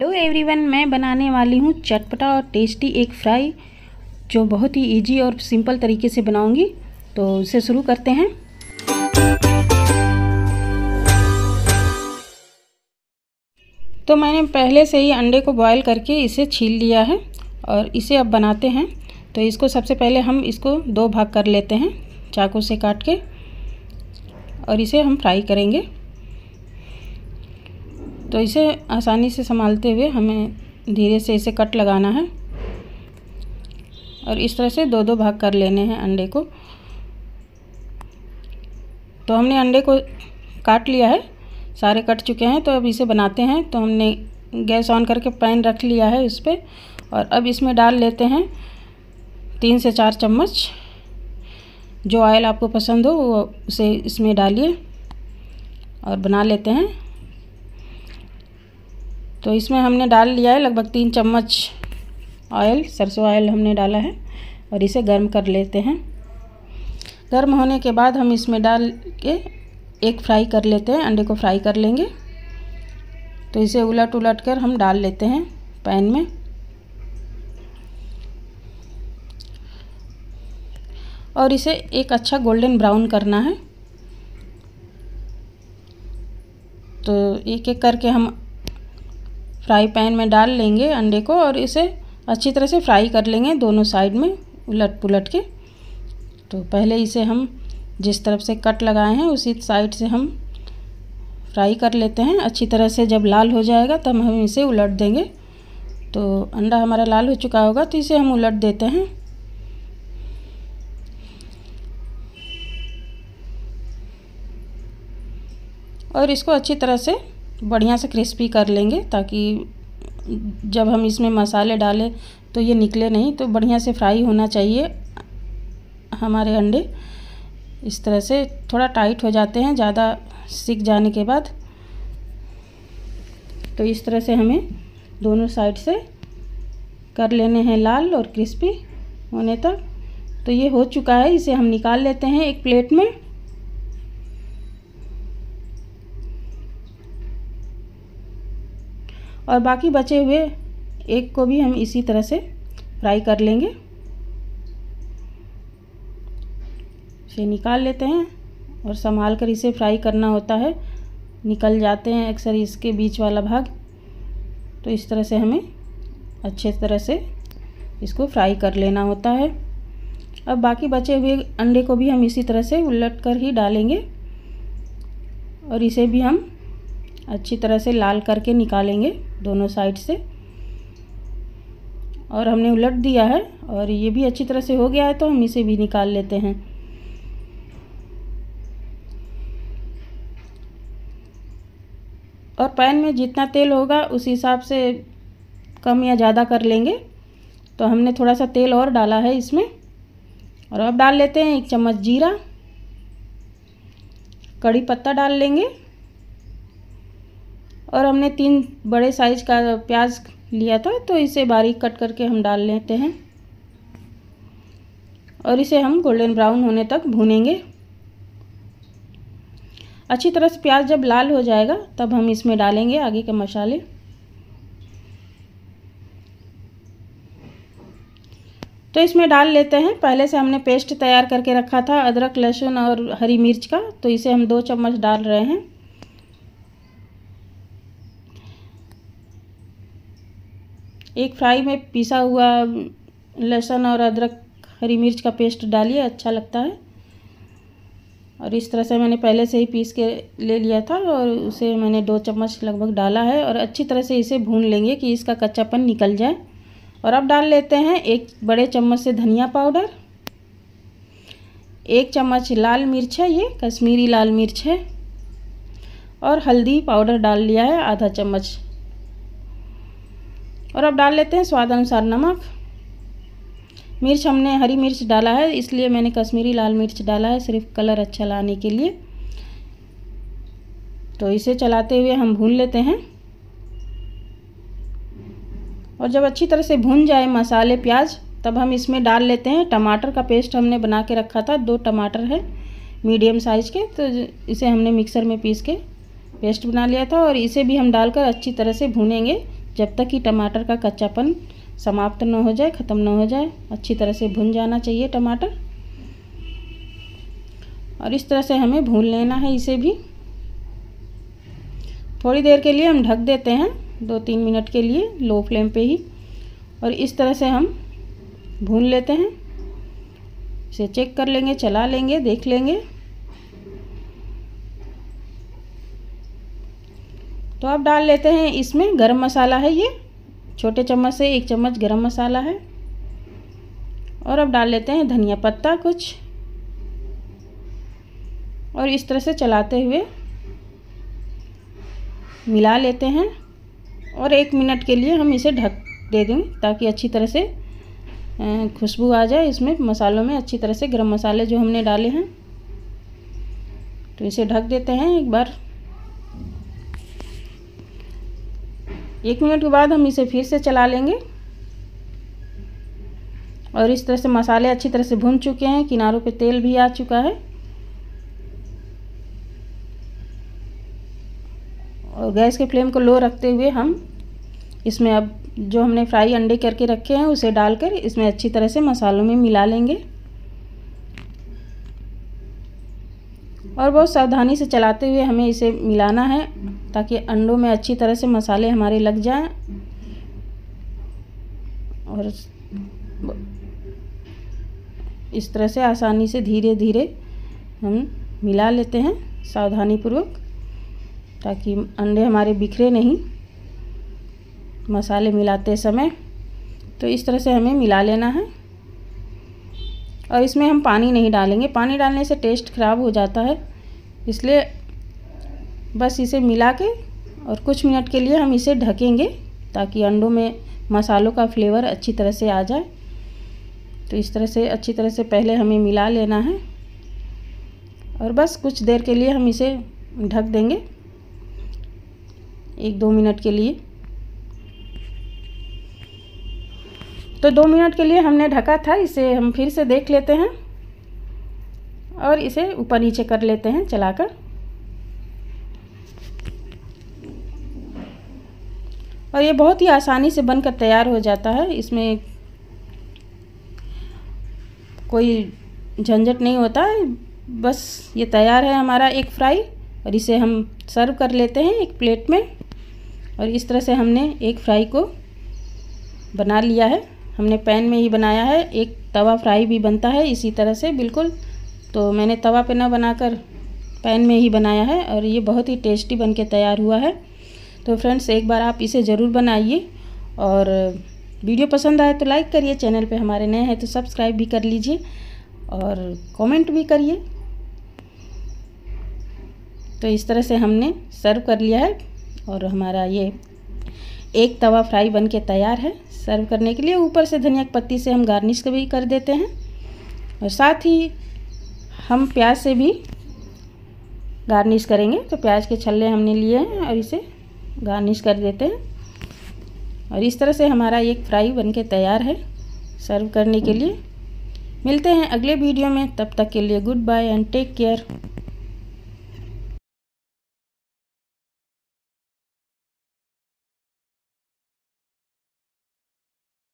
Hello everyone, मैं बनाने वाली हूँ चटपटा और टेस्टी एग फ्राई, जो बहुत ही इजी और सिंपल तरीके से बनाऊंगी। तो इसे शुरू करते हैं। तो मैंने पहले से ही अंडे को बॉईल करके इसे छील लिया है और इसे अब बनाते हैं। तो इसको सबसे पहले हम इसको दो भाग कर लेते हैं चाकू से काट के, और इसे हम फ्राई करेंगे। तो इसे आसानी से संभालते हुए हमें धीरे से इसे कट लगाना है और इस तरह से दो दो भाग कर लेने हैं अंडे को। तो हमने अंडे को काट लिया है, सारे कट चुके हैं। तो अब इसे बनाते हैं। तो हमने गैस ऑन करके पैन रख लिया है इस पर, और अब इसमें डाल लेते हैं 3 से 4 चम्मच। जो ऑयल आपको पसंद हो वो उसे इसमें डालिए और बना लेते हैं। तो इसमें हमने डाल लिया है लगभग 3 चम्मच ऑयल, सरसों ऑयल हमने डाला है, और इसे गर्म कर लेते हैं। गर्म होने के बाद हम इसमें डाल के एक फ्राई कर लेते हैं, अंडे को फ्राई कर लेंगे। तो इसे उलट उलट कर हम डाल लेते हैं पैन में, और इसे एक अच्छा गोल्डन ब्राउन करना है। तो एक एक करके हम फ्राई पैन में डाल लेंगे अंडे को, और इसे अच्छी तरह से फ्राई कर लेंगे दोनों साइड में उलट पुलट के। तो पहले इसे हम जिस तरफ से कट लगाए हैं उसी साइड से हम फ्राई कर लेते हैं अच्छी तरह से। जब लाल हो जाएगा तब हम इसे उलट देंगे। तो अंडा हमारा लाल हो चुका होगा, तो इसे हम उलट देते हैं। और इसको अच्छी तरह से बढ़िया से क्रिस्पी कर लेंगे, ताकि जब हम इसमें मसाले डालें तो ये निकले नहीं। तो बढ़िया से फ्राई होना चाहिए हमारे अंडे। इस तरह से थोड़ा टाइट हो जाते हैं ज़्यादा सिक जाने के बाद। तो इस तरह से हमें दोनों साइड से कर लेने हैं लाल और क्रिस्पी होने तक। तो ये हो चुका है, इसे हम निकाल लेते हैं एक प्लेट में। और बाकी बचे हुए एग को भी हम इसी तरह से फ्राई कर लेंगे। इसे निकाल लेते हैं और संभाल कर इसे फ्राई करना होता है, निकल जाते हैं अक्सर इसके बीच वाला भाग। तो इस तरह से हमें अच्छे तरह से इसको फ्राई कर लेना होता है। अब बाकी बचे हुए अंडे को भी हम इसी तरह से उलट कर ही डालेंगे, और इसे भी हम अच्छी तरह से लाल करके निकालेंगे दोनों साइड से। और हमने उलट दिया है और ये भी अच्छी तरह से हो गया है, तो हम इसे भी निकाल लेते हैं। और पैन में जितना तेल होगा उस हिसाब से कम या ज़्यादा कर लेंगे। तो हमने थोड़ा सा तेल और डाला है इसमें। और अब डाल लेते हैं 1 चम्मच जीरा, कड़ी पत्ता डाल लेंगे, और हमने 3 बड़े साइज का प्याज लिया था, तो इसे बारीक कट करके हम डाल लेते हैं। और इसे हम गोल्डन ब्राउन होने तक भूनेंगे अच्छी तरह से। प्याज जब लाल हो जाएगा तब हम इसमें डालेंगे आगे के मसाले। तो इसमें डाल लेते हैं, पहले से हमने पेस्ट तैयार करके रखा था अदरक लहसुन और हरी मिर्च का। तो इसे हम 2 चम्मच डाल रहे हैं। एक फ्राई में पिसा हुआ लहसुन और अदरक हरी मिर्च का पेस्ट डालिए, अच्छा लगता है। और इस तरह से मैंने पहले से ही पीस के ले लिया था, और उसे मैंने 2 चम्मच लगभग डाला है, और अच्छी तरह से इसे भून लेंगे कि इसका कच्चापन निकल जाए। और अब डाल लेते हैं 1 बड़े चम्मच से धनिया पाउडर, 1 चम्मच लाल मिर्च है, ये कश्मीरी लाल मिर्च है, और हल्दी पाउडर डाल लिया है आधा चम्मच। और अब डाल लेते हैं स्वाद अनुसार नमक। मिर्च हमने हरी मिर्च डाला है, इसलिए मैंने कश्मीरी लाल मिर्च डाला है, सिर्फ कलर अच्छा लाने के लिए। तो इसे चलाते हुए हम भून लेते हैं। और जब अच्छी तरह से भून जाए मसाले प्याज, तब हम इसमें डाल लेते हैं टमाटर का पेस्ट। हमने बना के रखा था, 2 टमाटर है मीडियम साइज़ के। तो इसे हमने मिक्सर में पीस के पेस्ट बना लिया था, और इसे भी हम डालकर अच्छी तरह से भूनेंगे जब तक कि टमाटर का कच्चापन समाप्त न हो जाए, ख़त्म न हो जाए। अच्छी तरह से भुन जाना चाहिए टमाटर, और इस तरह से हमें भून लेना है इसे भी। थोड़ी देर के लिए हम ढक देते हैं, 2-3 मिनट के लिए लो फ्लेम पे ही, और इस तरह से हम भून लेते हैं। इसे चेक कर लेंगे, चला लेंगे, देख लेंगे। तो अब डाल लेते हैं इसमें गरम मसाला है, ये छोटे चम्मच से 1 चम्मच गरम मसाला है, और अब डाल लेते हैं धनिया पत्ता कुछ, और इस तरह से चलाते हुए मिला लेते हैं। और 1 मिनट के लिए हम इसे ढक दे देंगे ताकि अच्छी तरह से खुशबू आ जाए इसमें, मसालों में अच्छी तरह से, गरम मसाले जो हमने डाले हैं। तो इसे ढक देते हैं एक बार। 1 मिनट के बाद हम इसे फिर से चला लेंगे, और इस तरह से मसाले अच्छी तरह से भुन चुके हैं, किनारों पे तेल भी आ चुका है। और गैस के फ्लेम को लो रखते हुए हम इसमें अब जो हमने फ्राई अंडे करके रखे हैं उसे डालकर इसमें अच्छी तरह से मसालों में मिला लेंगे, और बहुत सावधानी से चलाते हुए हमें इसे मिलाना है ताकि अंडों में अच्छी तरह से मसाले हमारे लग जाएं। और इस तरह से आसानी से धीरे धीरे हम मिला लेते हैं सावधानीपूर्वक, ताकि अंडे हमारे बिखरे नहीं मसाले मिलाते समय। तो इस तरह से हमें मिला लेना है, और इसमें हम पानी नहीं डालेंगे, पानी डालने से टेस्ट ख़राब हो जाता है। इसलिए बस इसे मिला के और कुछ मिनट के लिए हम इसे ढकेंगे ताकि अंडों में मसालों का फ्लेवर अच्छी तरह से आ जाए। तो इस तरह से अच्छी तरह से पहले हमें मिला लेना है, और बस कुछ देर के लिए हम इसे ढक देंगे, 1-2 मिनट के लिए। तो 2 मिनट के लिए हमने ढका था, इसे हम फिर से देख लेते हैं और इसे ऊपर नीचे कर लेते हैं चलाकर। और ये बहुत ही आसानी से बनकर तैयार हो जाता है, इसमें कोई झंझट नहीं होता है। बस ये तैयार है हमारा एक फ्राई, और इसे हम सर्व कर लेते हैं एक प्लेट में। और इस तरह से हमने एक फ्राई को बना लिया है। हमने पैन में ही बनाया है, एक तवा फ्राई भी बनता है इसी तरह से बिल्कुल। तो मैंने तवा पे ना बनाकर पैन में ही बनाया है, और ये बहुत ही टेस्टी बनके तैयार हुआ है। तो फ्रेंड्स, एक बार आप इसे ज़रूर बनाइए, और वीडियो पसंद आए तो लाइक करिए, चैनल पे हमारे नए हैं तो सब्सक्राइब भी कर लीजिए, और कमेंट भी करिए। तो इस तरह से हमने सर्व कर लिया है, और हमारा ये एक तवा फ्राई बनके तैयार है सर्व करने के लिए। ऊपर से धनिया की पत्ती से हम गार्निश भी कर देते हैं, और साथ ही हम प्याज से भी गार्निश करेंगे। तो प्याज के छल्ले हमने लिए हैं और इसे गार्निश कर देते हैं, और इस तरह से हमारा एक फ्राई बनके तैयार है सर्व करने के लिए। मिलते हैं अगले वीडियो में, तब तक के लिए goodbye and take care.